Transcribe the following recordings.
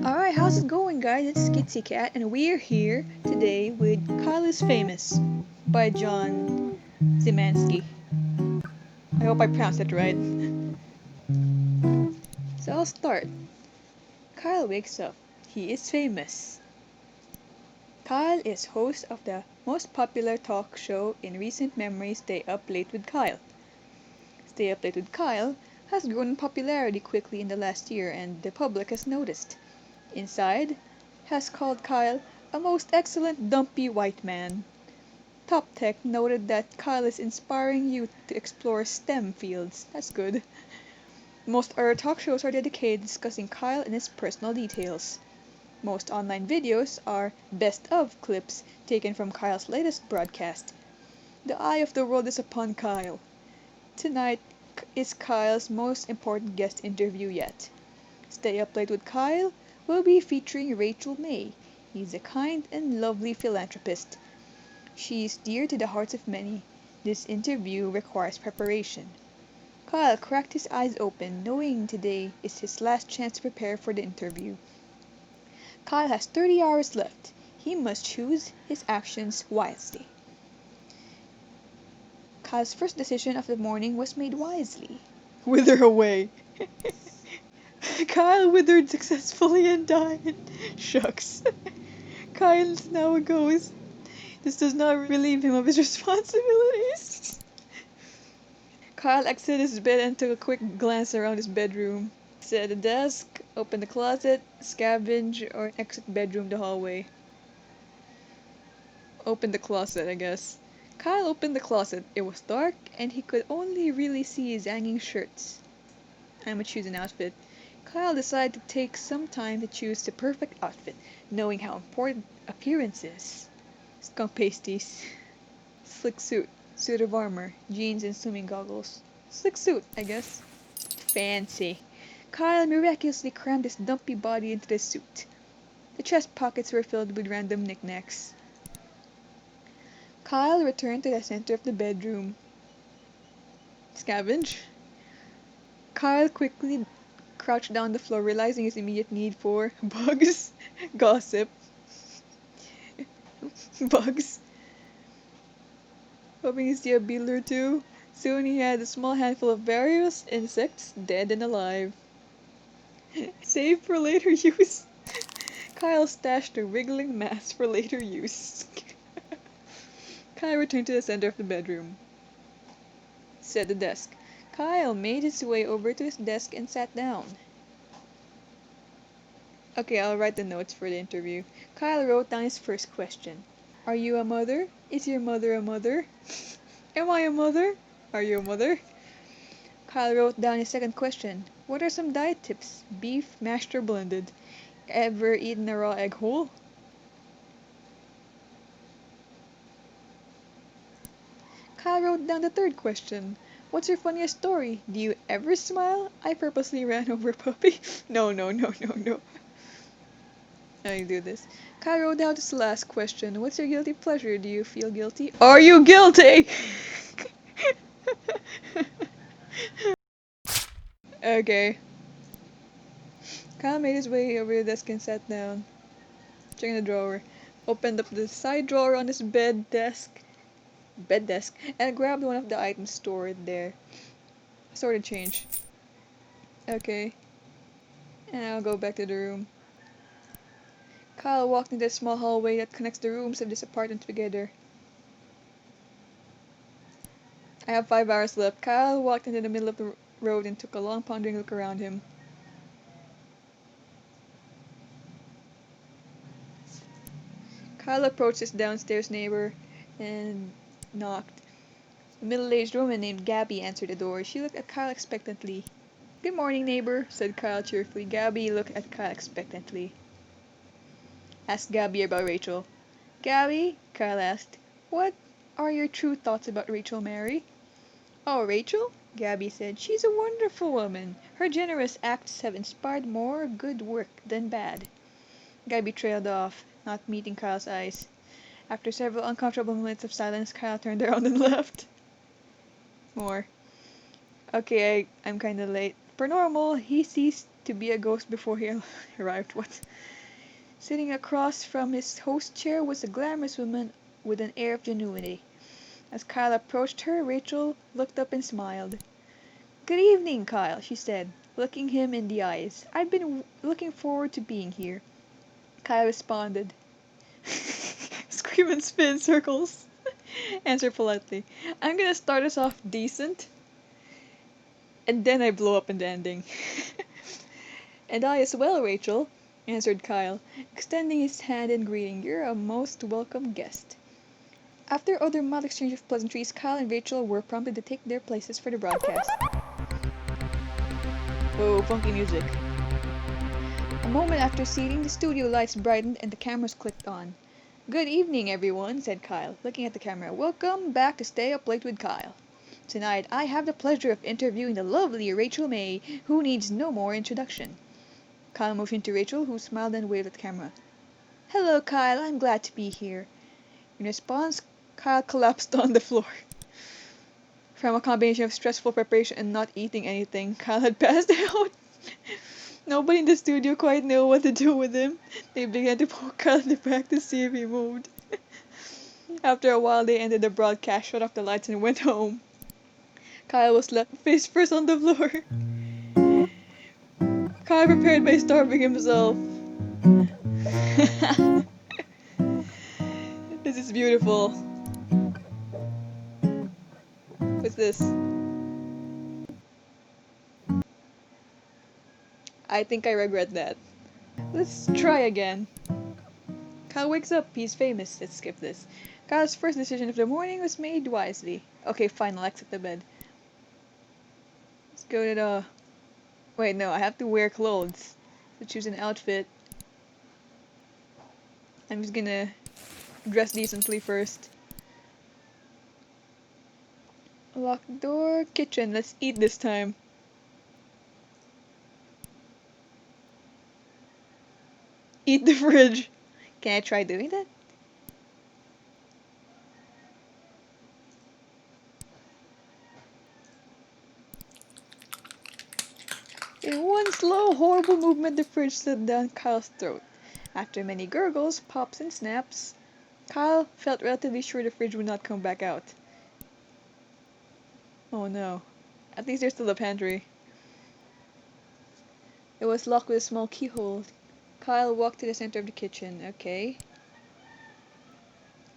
Alright, how's it going, guys? It's Skitsy Cat, and we're here today with Kyle is Famous by John Zimansky. I hope I pronounced it right. So I'll start. Kyle wakes up. He is famous. Kyle is host of the most popular talk show in recent memory, Stay Up Late with Kyle. Stay Up Late with Kyle has grown in popularity quickly in the last year, and the public has noticed. Inside has called Kyle a most excellent dumpy white man. Top Tech noted that Kyle is inspiring youth to explore STEM fields. That's good. Most other talk shows are dedicated to discussing Kyle and his personal details. Most online videos are best of clips taken from Kyle's latest broadcast. The eye of the world is upon Kyle. Tonight is Kyle's most important guest interview yet. Stay Up Late with Kyle will be featuring Rachel May. He's a kind and lovely philanthropist. She is dear to the hearts of many. This interview requires preparation. Kyle cracked his eyes open, knowing today is his last chance to prepare for the interview. Kyle has 30 hours left. He must choose his actions wisely. Kyle's first decision of the morning was made wisely. Wither away. Kyle withered successfully and died. Shucks. Kyle is now a ghost. This does not relieve him of his responsibilities. Kyle exited his bed and took a quick glance around his bedroom. Sit at the desk, open the closet, scavenge, or exit bedroom the hallway. Open the closet, I guess. Kyle opened the closet. It was dark, and he could only really see his hanging shirts. I'ma choose an outfit. Kyle decided to take some time to choose the perfect outfit, knowing how important appearance is. Skunk pasties. Slick suit. Suit of armor. Jeans and swimming goggles. Slick suit, I guess. Fancy. Kyle miraculously crammed his dumpy body into the suit. The chest pockets were filled with random knickknacks. Kyle returned to the center of the bedroom. Scavenge. Kyle quickly crouched down on the floor, realizing his immediate need for bugs, gossip, bugs. Hoping to see a beetle or two. Soon he had a small handful of various insects, dead and alive. Save for later use. Kyle stashed a wriggling mass for later use. Kyle returned to the center of the bedroom. Sit at the desk. Kyle made his way over to his desk and sat down. Okay, I'll write the notes for the interview. Kyle wrote down his first question. Are you a mother? Is your mother a mother? Am I a mother? Are you a mother? Kyle wrote down his second question. What are some diet tips? Beef, mashed or blended? Ever eaten a raw egg whole? Kyle wrote down the third question. What's your funniest story? Do you ever smile? I purposely ran over a puppy. No. I do this. Kyle wrote down this last question. What's your guilty pleasure? Do you feel guilty? Are you guilty? Okay. Kyle made his way over the desk and sat down, checking the drawer. Opened up the side drawer on his bed desk, and grabbed one of the items stored there. Sorted change. Okay. And I'll go back to the room. Kyle walked into the small hallway that connects the rooms of this apartment together. I have 5 hours left. Kyle walked into the middle of the road and took a long pondering look around him. Kyle approached his downstairs neighbor and knocked. A middle-aged woman named Gabby answered the door. She looked at Kyle expectantly. Good morning, neighbor, said Kyle cheerfully. Gabby looked at Kyle expectantly. Asked Gabby about Rachel. Gabby, Kyle asked, what are your true thoughts about Rachel Mary? Oh, Rachel? Gabby said, she's a wonderful woman. Her generous acts have inspired more good work than bad. Gabby trailed off, not meeting Kyle's eyes. After several uncomfortable minutes of silence, Kyle turned around and left. More. Okay, I'm kinda late. Per normal, he ceased to be a ghost before he arrived. What? Sitting across from his host chair was a glamorous woman with an air of genuinity. As Kyle approached her, Rachel looked up and smiled. "Good evening, Kyle," she said, looking him in the eyes. "I've been looking forward to being here." Kyle responded. "Scream and spin circles." Answer politely. "I'm gonna start us off decent, and then I blow up in the ending." "And I as well, Rachel," answered Kyle, extending his hand in greeting. "You're a most welcome guest." After other mild exchange of pleasantries, Kyle and Rachel were prompted to take their places for the broadcast. Whoa, funky music. A moment after seating, the studio lights brightened and the cameras clicked on. "Good evening, everyone," said Kyle, looking at the camera. "Welcome back to Stay Up Late with Kyle. Tonight, I have the pleasure of interviewing the lovely Rachel May, who needs no more introduction." Kyle motioned to Rachel, who smiled and waved at the camera. "Hello, Kyle. I'm glad to be here." In response, Kyle collapsed on the floor. From a combination of stressful preparation and not eating anything, Kyle had passed out. Nobody in the studio quite knew what to do with him. They began to poke Kyle in the back to see if he moved. After a while, they ended the broadcast, shut off the lights, and went home. Kyle was left face first on the floor. Kyle prepared by starving himself. This is beautiful. What's this? I think I regret that. Let's try again. Kyle wakes up. He's famous. Let's skip this. Kyle's first decision of the morning was made wisely. Okay, fine. I'll exit the bed. Let's go to the... Wait, no. I have to wear clothes. So choose an outfit. I'm just gonna dress decently first. Lock door. Kitchen. Let's eat this time. Eat the fridge. Can I try doing that? In one slow, horrible movement, the fridge slid down Kyle's throat. After many gurgles, pops, and snaps, Kyle felt relatively sure the fridge would not come back out. Oh no. At least there's still a pantry. It was locked with a small keyhole. Kyle walked to the center of the kitchen. Okay.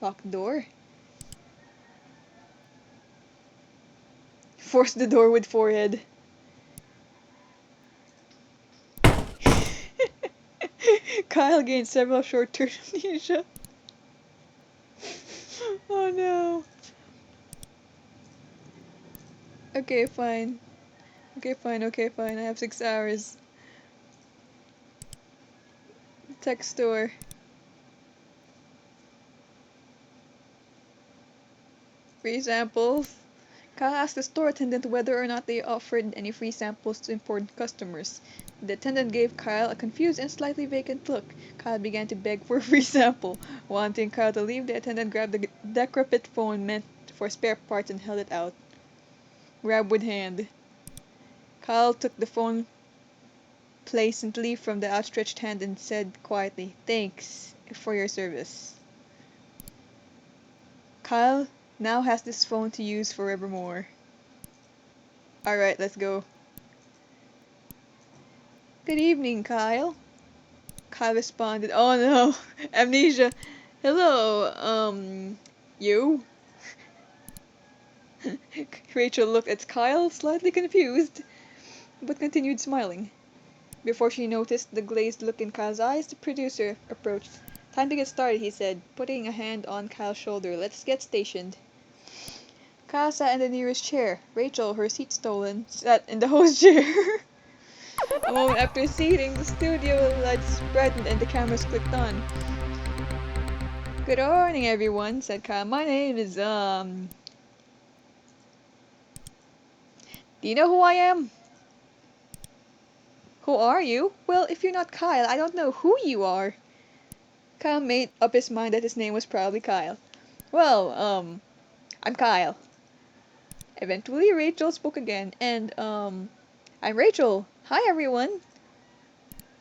Lock the door. Force the door with forehead. Kyle gained several short-term amnesia. Oh no. Okay, fine. Okay, fine. I have 6 hours. Tech store. Free samples. Kyle asked the store attendant whether or not they offered any free samples to important customers. The attendant gave Kyle a confused and slightly vacant look. Kyle began to beg for a free sample. Wanting Kyle to leave, the attendant grabbed the decrepit phone meant for spare parts and held it out. Grab with hand. Kyle took the phone placently from the outstretched hand and said quietly, "Thanks for your service." Kyle now has this phone to use forevermore. Alright, let's go. "Good evening, Kyle." Kyle responded. Oh no, amnesia. "Hello, you?" Rachel looked at Kyle, slightly confused, but continued smiling. Before she noticed the glazed look in Kyle's eyes, the producer approached. "Time to get started," he said, putting a hand on Kyle's shoulder. "Let's get stationed." Kyle sat in the nearest chair. Rachel, her seat stolen, sat in the host chair. A moment after seating, the studio lights brightened and the cameras clicked on. "Good morning, everyone," said Kyle. "My name is, Do you know who I am?" "Who are you?" "Well, if you're not Kyle, I don't know who you are." Kyle made up his mind that his name was probably Kyle. "Well, I'm Kyle." Eventually, Rachel spoke again, and, I'm Rachel. Hi, everyone.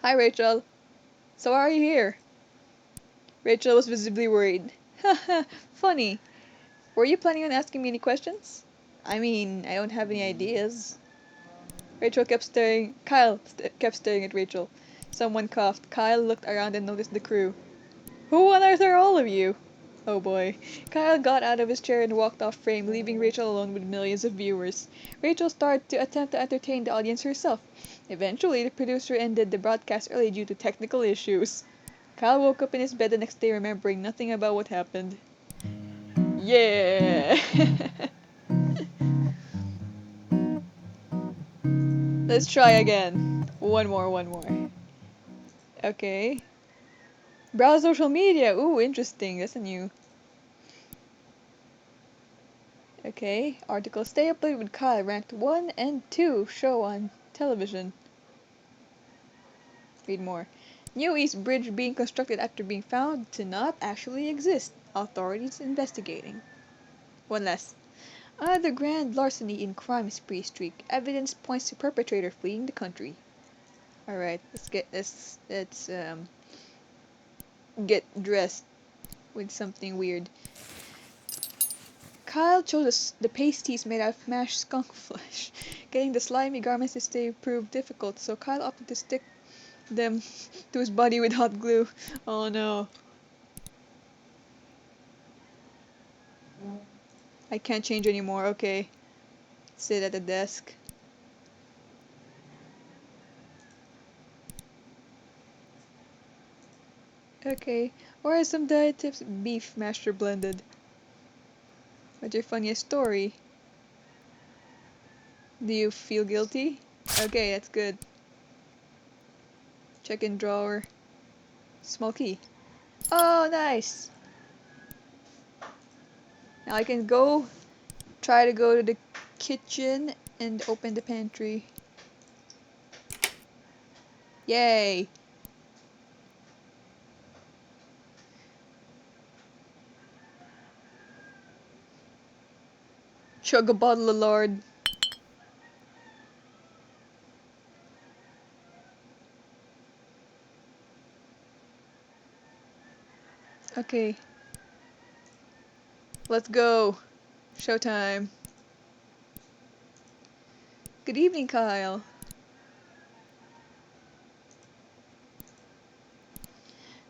Hi, Rachel. So why are you here? Rachel was visibly worried. Haha, funny. Were you planning on asking me any questions? I mean, I don't have any ideas. Rachel kept staring. Kept staring at Rachel. Someone coughed. Kyle looked around and noticed the crew. Who on earth are all of you? Oh boy. Kyle got out of his chair and walked off frame, leaving Rachel alone with millions of viewers. Rachel started to attempt to entertain the audience herself. Eventually, the producer ended the broadcast early due to technical issues. Kyle woke up in his bed the next day remembering nothing about what happened. Yeah! Let's try again. One more. Okay. Browse social media. Ooh, interesting. That's a new. Okay. Article Stay Up Late with Kyle ranked 1 and 2 show on television. Read more. New East Bridge being constructed after being found to not actually exist. Authorities investigating. One less. Another grand larceny in crime spree streak. Evidence points to perpetrator fleeing the country. Alright, let's get dressed with something weird. Kyle chose the pasties made out of mashed skunk flesh. Getting the slimy garments to stay proved difficult, so Kyle opted to stick them to his body with hot glue. Oh no. I can't change anymore, okay. Sit at the desk. Okay, or are some diet tips? Beef master blended. What's your funniest story? Do you feel guilty? Okay, that's good. Check in drawer. Small key. Oh, nice! Now I can try to go to the kitchen and open the pantry. Yay! Chug a bottle of lard. Okay. Let's go. Showtime. Good evening, Kyle.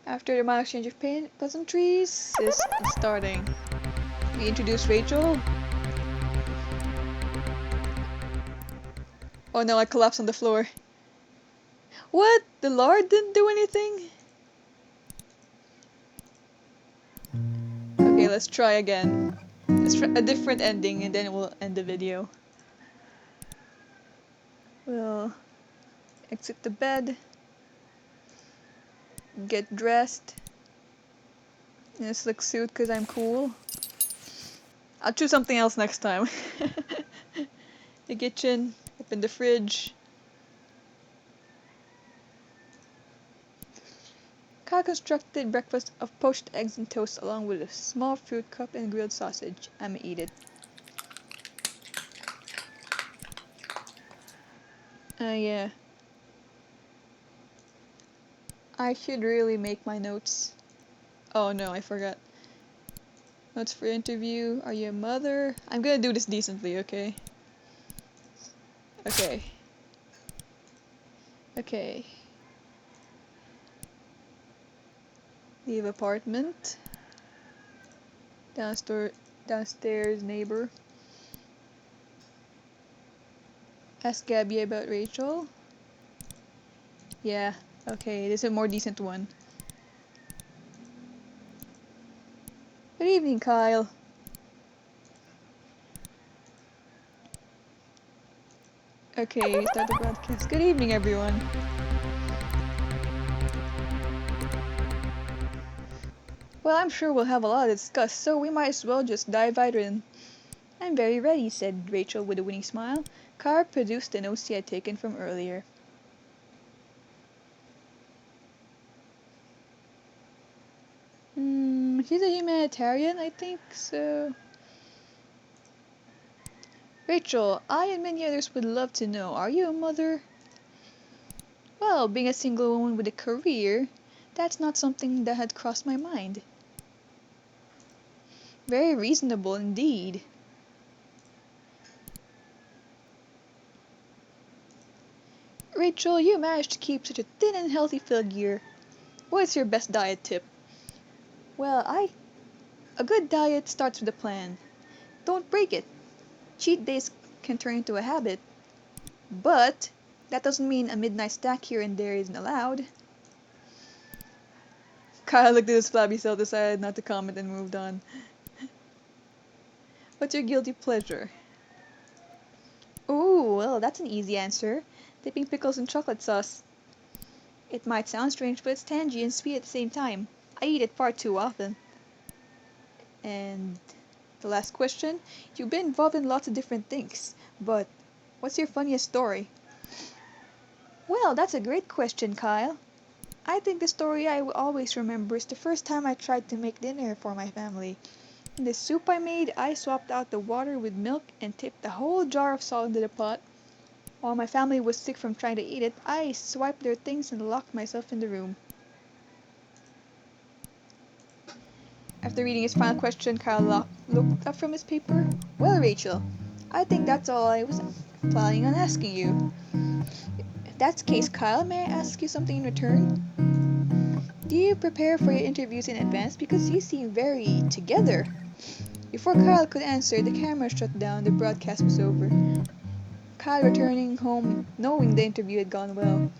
After the mild exchange of pleasantries is starting. We introduce Rachel. Oh no, I collapsed on the floor. What? The lard didn't do anything? Okay, let's try again. Let's try a different ending and then we'll end the video. We'll exit the bed. Get dressed. In a slick suit because I'm cool. I'll choose something else next time. The kitchen. Open the fridge. Kyle constructed breakfast of poached eggs and toast along with a small fruit cup and grilled sausage. I'ma eat it. Yeah. I should really make my notes. Oh no, I forgot. Notes for interview. Are you a mother? I'm gonna do this decently, okay? Okay. Okay. Leave apartment. Downstairs neighbor. Ask Gabby about Rachel. Yeah, okay, this is a more decent one. Good evening, Kyle. Okay, start the broadcast. Good evening, everyone. Well, I'm sure we'll have a lot to discuss, so we might as well just dive right in. I'm very ready, said Rachel with a winning smile. Kyle produced the notes he had taken from earlier. She's a humanitarian, I think, so... Rachel, I and many others would love to know, are you a mother? Well, being a single woman with a career, that's not something that had crossed my mind. Very reasonable indeed. Rachel, you managed to keep such a thin and healthy figure. What's your best diet tip? Well, a good diet starts with a plan. Don't break it. Cheat days can turn into a habit. But that doesn't mean a midnight snack here and there isn't allowed. Kyle looked at his flabby self, decided not to comment, and moved on. What's your guilty pleasure? Ooh, well, that's an easy answer. Dipping pickles in chocolate sauce. It might sound strange, but it's tangy and sweet at the same time. I eat it far too often. And the last question. You've been involved in lots of different things, but what's your funniest story? Well, that's a great question, Kyle. I think the story I will always remember is the first time I tried to make dinner for my family. In the soup I made, I swapped out the water with milk and tipped the whole jar of salt into the pot. While my family was sick from trying to eat it, I swiped their things and locked myself in the room. After reading his final question, Kyle looked up from his paper. Well, Rachel, I think that's all I was planning on asking you. If that's the case, Kyle, may I ask you something in return? Do you prepare for your interviews in advance? Because you seem very together. Before Kyle could answer, the camera shut down, the broadcast was over. Kyle returning home knowing the interview had gone well.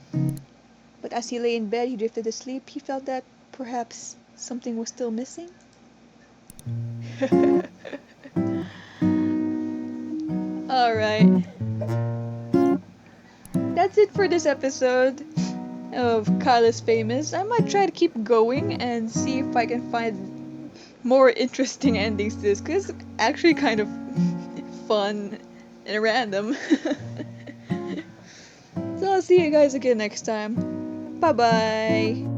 But as he lay in bed, he drifted to sleep. He felt that perhaps something was still missing. Alright. That's it for this episode of Kyle is Famous. I might try to keep going and see if I can find more interesting endings to this, because it's actually kind of fun and random. So I'll see you guys again next time. Bye bye!